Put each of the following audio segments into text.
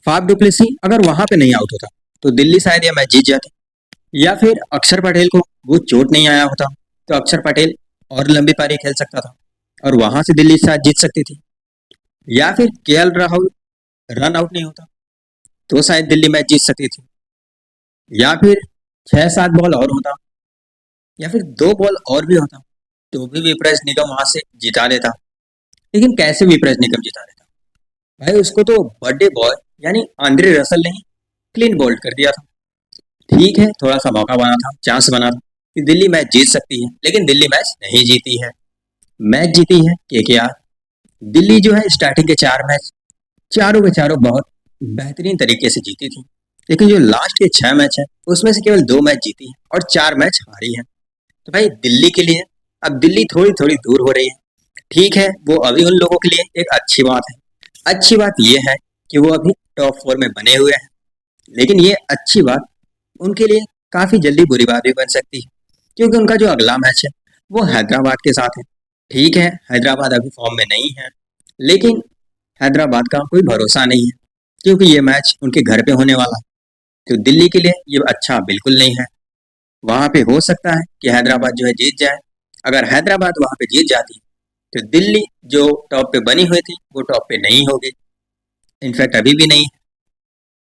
Faf du Plessis अगर वहां पे नहीं आउट होता तो दिल्ली शायद ये मैच जीत जाती, या फिर अक्षर पटेल को वो चोट नहीं आया होता तो अक्षर पटेल और लंबी पारी खेल सकता था और वहां से दिल्ली शायद जीत सकती थी, या फिर केएल राहुल रन आउट नहीं होता तो शायद दिल्ली मैच जीत सकती थी, या फिर 6-7 बॉल और होता, या फिर 2 बॉल और भी होता तो भी विपरेश निगम वहां से जिता लेता। लेकिन कैसे विपरेश निगम जिता लेता? भाई उसको तो बर्थडे बॉय यानी आंद्रे रसल ने ही क्लीन बोल्ड कर दिया था। ठीक है, थोड़ा सा मौका बना था, चांस बना था कि दिल्ली मैच जीत सकती है, लेकिन दिल्ली मैच नहीं जीती है। मैच जीती है केकेआर। दिल्ली जो है स्टार्टिंग के 4 मैच चारों के चारों बहुत बेहतरीन तरीके से जीती थी, लेकिन जो लास्ट के 6 मैच है उसमें से केवल 2 मैच जीती है और 4 मैच हारी है। तो भाई दिल्ली के लिए अब दिल्ली थोड़ी थोड़ी दूर हो रही है। ठीक है, वो अभी उन लोगों के लिए एक अच्छी बात है। अच्छी बात यह है कि वो अभी टॉप 4 में बने हुए हैं, लेकिन ये अच्छी बात उनके लिए काफी जल्दी बुरी बात भी बन सकती है, क्योंकि उनका जो अगला मैच है वो हैदराबाद के साथ है। ठीक है, हैदराबाद अभी फॉर्म में नहीं है, लेकिन हैदराबाद का कोई भरोसा नहीं है, क्योंकि ये मैच उनके घर पे होने वाला है। तो दिल्ली के लिए ये अच्छा बिल्कुल नहीं है। वहां पे हो सकता है कि हैदराबाद जो है जीत जाए। अगर हैदराबाद वहां पे जीत जाती तो दिल्ली जो टॉप पे बनी हुई थी वो टॉप पे नहीं होगी, इनफैक्ट अभी भी नहीं है।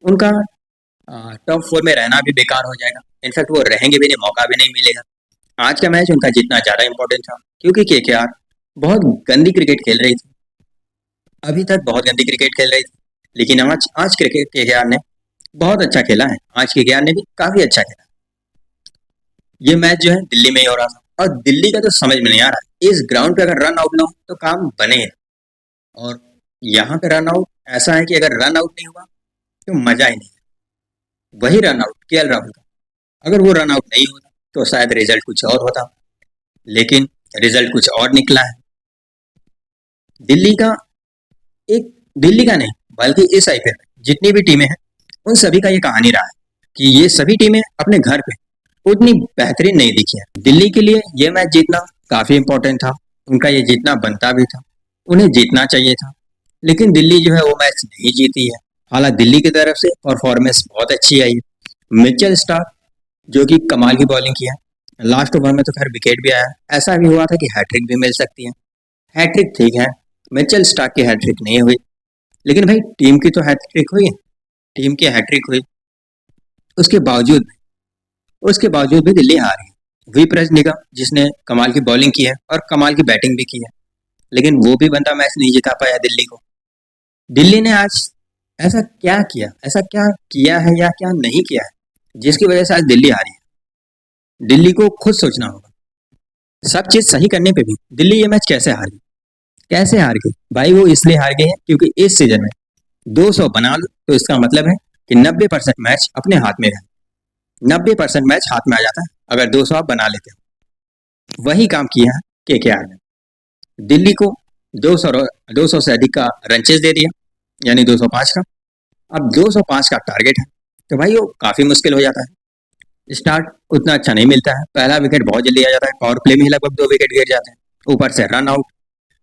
उनका टॉप 4 में रहना भी बेकार हो जाएगा, इनफैक्ट वो रहेंगे भी नहीं, मौका भी नहीं मिलेगा। आज का मैच उनका जीतना ज़्यादा इंपॉर्टेंट था, क्योंकि केकेआर बहुत गंदी क्रिकेट खेल रही थी, अभी तक बहुत गंदी क्रिकेट खेल रही थी, लेकिन आज आज क्रिकेट केकेआर ने बहुत अच्छा खेला है। आज केकेआर ने भी काफ़ी अच्छा खेला। ये मैच जो है दिल्ली में ही हो रहा था, और दिल्ली का तो समझ में नहीं आ रहा है, इस ग्राउंड पे अगर रन आउट ना हो तो काम बने, और यहाँ पे रन आउट ऐसा है कि अगर रन आउट नहीं हुआ तो मजा ही नहीं। वही रन आउट केएल राहुल का, अगर वो रन आउट नहीं होता तो शायद रिजल्ट कुछ और होता, लेकिन रिजल्ट कुछ और निकला है। दिल्ली का एक दिल्ली का नहीं बल्कि इस आईपीएल में जितनी भी टीमें हैं उन सभी का ये कहानी रहा है कि ये सभी टीमें अपने घर पे उतनी बेहतरीन नहीं दिखी है। दिल्ली के लिए ये मैच जीतना काफी इंपॉर्टेंट था, उनका ये जीतना बनता भी था, उन्हें जीतना चाहिए था, लेकिन दिल्ली जो है वो मैच नहीं जीती है। हालांकि दिल्ली की तरफ से परफॉर्मेंस बहुत अच्छी आई है। मिचेल स्टार्क जो कि कमाल की बॉलिंग की है, लास्ट ओवर में तो खैर विकेट भी आया, ऐसा भी हुआ था कि हैट्रिक भी मिल सकती है। हैट्रिक ठीक है, मिचेल स्टार्क की हैट्रिक नहीं हुई, लेकिन भाई टीम की तो हैट्रिक हुई है, टीम की हैट्रिक हुई, उसके बावजूद उसके बावजूद भी दिल्ली हारी। विपरेश निगम जिसने कमाल की बॉलिंग की है और कमाल की बैटिंग भी की है, लेकिन वो भी बंदा मैच नहीं जिता पाया दिल्ली को। दिल्ली ने आज ऐसा क्या किया है या क्या नहीं किया है जिसकी वजह से आज दिल्ली हारी है। दिल्ली को खुद सोचना होगा। सब चीज सही करने पे भी दिल्ली ये मैच कैसे हार गई भाई? वो इसलिए हार गई है क्योंकि इस सीजन में 200 बना लो तो इसका मतलब है कि 90% मैच अपने हाथ में है। 90% मैच हाथ में आ जाता है अगर 200 आप बना लेते हो। वही काम किया है केकेआर ने, दिल्ली को 200 से अधिक का रनचेज दे दिया, यानी 205 का। अब 205 का टारगेट है तो भाई वो काफी मुश्किल हो जाता है। स्टार्ट उतना अच्छा नहीं मिलता है, पहला विकेट बहुत जल्दी आ जाता है, पावर प्ले में ही लगभग 2 विकेट गिर जाते हैं, ऊपर से रन आउट।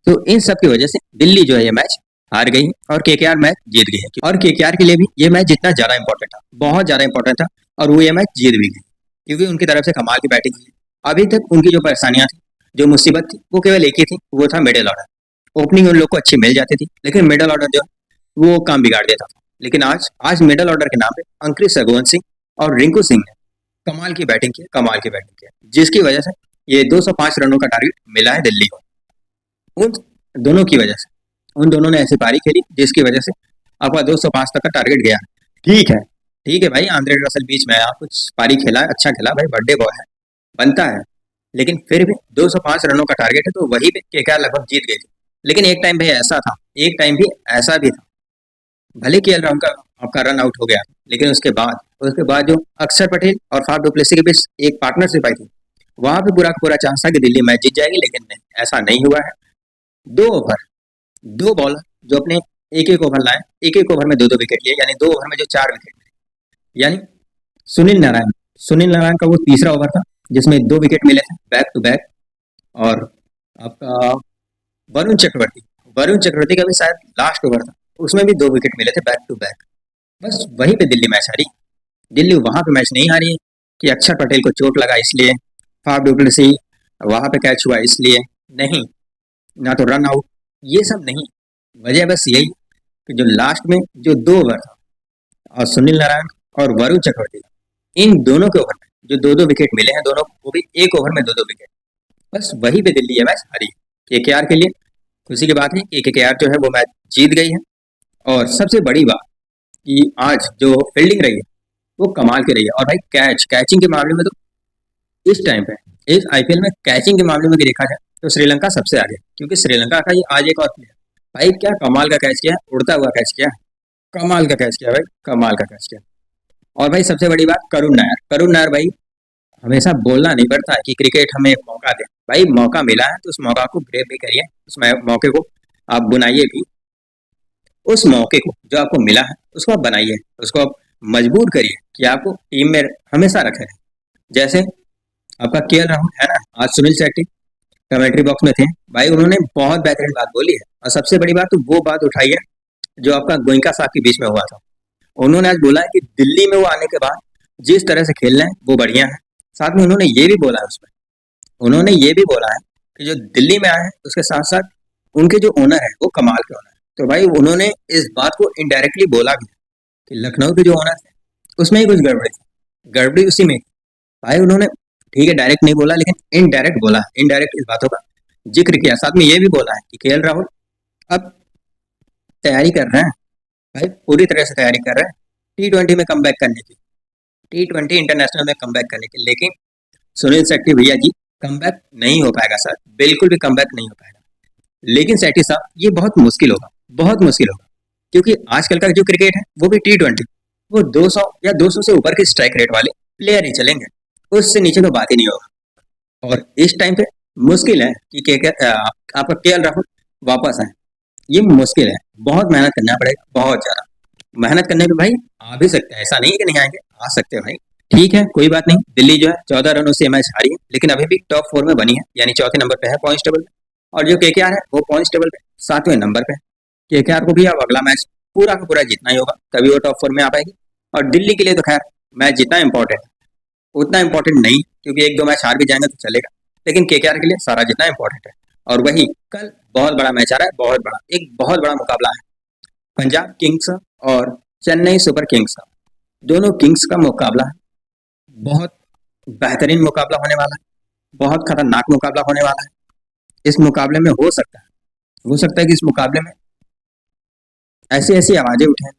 तो इन सब की वजह से दिल्ली जो है ये मैच हार गई और केकेआर मैच जीत गई है। और केकेआर के लिए भी ये मैच जितना ज्यादा इंपॉर्टेंट था, बहुत ज्यादा इंपॉर्टेंट था, और वो ये मैच जीत भी गई क्योंकि उनकी तरफ से कमाल की बैटिंग हुई। अभी तक उनकी जो परेशानियां थी, जो मुसीबत थी, वो केवल एक ही थी, वो था मिडिल ऑर्डर। ओपनिंग उन लोग को अच्छी मिल जाती थी, लेकिन मिडिल ऑर्डर जो वो काम बिगाड़ देता था। लेकिन आज आज मिडिल ऑर्डर के नाम पे अंकित रघुवंशी और रिंकू सिंह ने कमाल की बैटिंग की, कमाल की बैटिंग की, जिसकी वजह से ये 205 रनों का टारगेट मिला है दिल्ली को। उन दोनों की वजह से, उन दोनों ने ऐसी पारी खेली जिसकी वजह से आपका 205 तक का टारगेट गया। ठीक है, ठीक है भाई, आंद्रे रसल बीच में आया, कुछ पारी खेला, अच्छा खेला भाई, बर्थडे बॉय है, बनता है, लेकिन फिर भी 205 रनों का टारगेट है तो वही पे केकेआर लगभग जीत गई थी। लेकिन एक टाइम भाई ऐसा था, एक टाइम भी ऐसा भी था, भले केएल राहुल का आपका रन आउट हो गया, लेकिन उसके बाद जो अक्षर पटेल और फाफ डुप्लेसी के बीच एक पार्टनरशिप आई थी, वहां पे पूरा पूरा चांस था कि दिल्ली मैच जीत जाएगी, लेकिन नहीं, ऐसा नहीं हुआ है। 2 ओवर, 2 बॉलर जो अपने एक एक ओवर लाए, एक एक ओवर में 2-2 विकेट लिए, यानी 2 ओवर में जो 4 विकेट मिले, यानी सुनील नारायण सुनील नारायण का वो तीसरा ओवर था जिसमें 2 विकेट मिले थे बैक टू बैक। और आपका वरुण चक्रवर्ती वरुण चक्रवर्ती का भी शायद लास्ट ओवर था, उसमें भी 2 विकेट मिले थे बैक टू बैक। बस वहीं पे दिल्ली मैच हारी। दिल्ली वहां पे मैच नहीं हारी कि अक्षर पटेल को चोट लगा इसलिए, फाफ डुप्लेसी वहां पे कैच हुआ इसलिए, नहीं, ना तो रन आउट, ये सब नहीं। वजह बस यही कि जो लास्ट में जो 2 ओवर था और सुनील नारायण और वरुण चक्रवर्ती, इन दोनों के ओवर में जो 2-2 विकेट मिले हैं दोनों को भी, एक ओवर में 2-2 विकेट, बस वहीं पे दिल्ली ये मैच हारी। केकेआर के लिए खुशी की बात है कि केकेआर जो है वो मैच जीत गई है। और सबसे बड़ी बात कि आज जो फील्डिंग रही है वो कमाल की रही है। और भाई कैचिंग के मामले में तो इस टाइम पे इस आईपीएल में कैचिंग के मामले में देखा जाए तो श्रीलंका सबसे आगे, क्योंकि श्रीलंका का ये आज एक और प्लेयर भाई क्या कमाल का कैच किया, उड़ता हुआ कैच किया, कमाल का कैच किया भाई, कमाल का कैच किया। और भाई सबसे बड़ी बात करुण नायर भाई, हमेशा बोलना नहीं पड़ता है कि क्रिकेट हमें एक मौका दे। भाई मौका मिला है तो उस मौका को ग्रैब भी करिए, उस मौके को आप बुनाइए भी, उस मौके को जो आपको मिला है उसको आप बनाइए, उसको आप मजबूर करिए कि आपको टीम में हमेशा रखे। जैसे आपका केएल राहुल है ना, आज सुनील शेट्टी कमेंट्री बॉक्स में थे भाई, उन्होंने बहुत बेहतरीन बात बोली है। और सबसे बड़ी बात तो वो बात उठाई है जो आपका गोइंका साहब के बीच में हुआ था। उन्होंने आज बोला है कि दिल्ली में वो आने के बाद जिस तरह से खेल रहे हैं वो बढ़िया है। साथ में उन्होंने ये भी बोला है उसमें, उन्होंने ये भी बोला है कि जो दिल्ली में आए हैं उसके साथ साथ उनके जो ओनर है वो कमाल के ओनर है। तो भाई उन्होंने इस बात को इनडायरेक्टली बोला भी कि लखनऊ के जो ओनर थे उसमें ही कुछ गड़बड़ी थी, गड़बड़ी उसी में थी। भाई उन्होंने ठीक है डायरेक्ट नहीं बोला लेकिन इनडायरेक्ट बोला, इनडायरेक्ट इस बातों का जिक्र किया। साथ में ये भी बोला है कि केएल राहुल अब तैयारी कर रहे हैं, भाई पूरी तरह से तैयारी कर रहे हैं T20 में कमबैक करने की, T20 इंटरनेशनल में कमबैक करने की। लेकिन सुनील शेट्टी भैया जी कमबैक नहीं हो पाएगा सर, बिल्कुल भी कमबैक नहीं हो पाएगा। लेकिन शेट्टी साहब ये बहुत मुश्किल होगा, बहुत मुश्किल होगा, क्योंकि आजकल का जो क्रिकेट है वो भी T20, वो 200 या 200 से ऊपर के स्ट्राइक रेट वाले प्लेयर ही चलेंगे, उससे नीचे तो बात ही नहीं होगा। और इस टाइम पे मुश्किल है कि आपका केएल राहुल वापस आए, ये मुश्किल है, बहुत मेहनत करना पड़ेगा, बहुत ज्यादा मेहनत करने पे भाई आ भी सकते हैं, ऐसा नहीं है कि नहीं आएंगे, आ सकते हैं भाई। ठीक है कोई बात नहीं, दिल्ली जो है 14 रनों से मैच हारी है लेकिन अभी भी टॉप 4 में बनी है, यानी चौथे नंबर पे है पॉइंट्स टेबल पे। और जो केकेआर है वो पॉइंट्स टेबल पे 7वें नंबर पे है। केकेआर को भी अब अगला मैच पूरा का पूरा जीतना ही होगा तभी वो टॉप 4 में आ पाएगी। और दिल्ली के लिए तो खैर मैच जीतना इंपॉर्टेंट है, उतना इंपॉर्टेंट नहीं, क्योंकि 1-2 मैच हार भी जाएंगे तो चलेगा, लेकिन केकेआर के लिए सारा जीतना इंपॉर्टेंट है। और वही कल बहुत बड़ा मैच आ रहा है, बहुत बड़ा, एक बहुत बड़ा मुकाबला है पंजाब किंग्स और चेन्नई सुपर किंग्स का। दोनों किंग्स का मुकाबला है, बहुत बेहतरीन मुकाबला होने वाला है, बहुत खतरनाक मुकाबला होने वाला है। इस मुकाबले में हो सकता है कि इस मुकाबले में ऐसी ऐसी आवाजें उठें,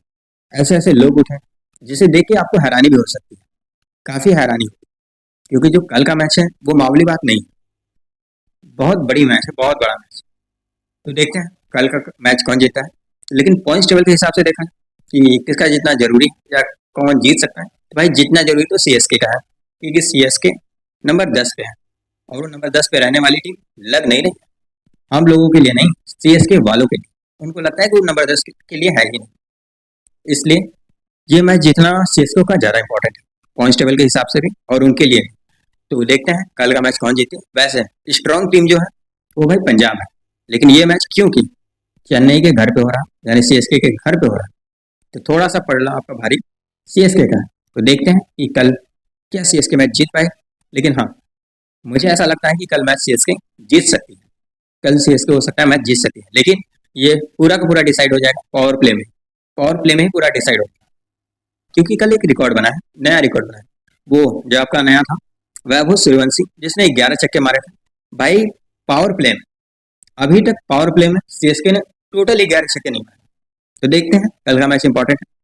ऐसे ऐसे लोग उठें जिसे देख के आपको हैरानी भी हो सकती है, काफी हैरानी होगी, क्योंकि जो कल का मैच है वो मामूली बात नहीं, बहुत बड़ी मैच है, बहुत बड़ा मैच। तो देखते हैं कल का मैच कौन जीता है। लेकिन पॉइंट्स टेबल के हिसाब से देखा कि किसका जीतना जरूरी या कौन जीत सकता है, तो भाई जीतना जरूरी तो सीएसके का है, क्योंकि सीएसके नंबर 10 पे है और वो नंबर 10 पे रहने वाली टीम लग नहीं रही, हम लोगों के लिए नहीं, सीएसके वालों के लिए। उनको लगता है कि वो नंबर 10 के लिए है ही नहीं, इसलिए ये मैच जीतना सीएसके का ज़्यादा इंपॉर्टेंट है पॉइंट्स टेबल के हिसाब से भी और उनके लिए भी। तो देखते हैं कल का मैच कौन जीते। वैसे स्ट्रॉन्ग टीम जो है वो भाई पंजाब है, लेकिन ये मैच क्योंकि चेन्नई के घर पे हो रहा है, यानी सीएसके के घर पे हो रहा है, तो थोड़ा सा पड़ला आपका भारी सीएसके का है। तो देखते हैं कि कल क्या सीएसके मैच जीत पाए। लेकिन हाँ, मुझे ऐसा लगता है कि कल मैच सीएसके जीत सकती है, कल सीएसके हो सकता है मैच जीत सकती है, लेकिन ये पूरा का पूरा डिसाइड हो जाएगा पावर प्ले में ही पूरा डिसाइड होगा। क्योंकि कल एक रिकॉर्ड बना है, नया रिकॉर्ड बना है, वो जो आपका नया था वैभव सूर्यवंशी जिसने 11 छक्के मारे थे भाई पावर प्ले में। अभी तक पावर प्ले में सीएसके ने टोटल 11 छक्के नहीं मारे। तो देखते हैं कल का मैच इंपॉर्टेंट है।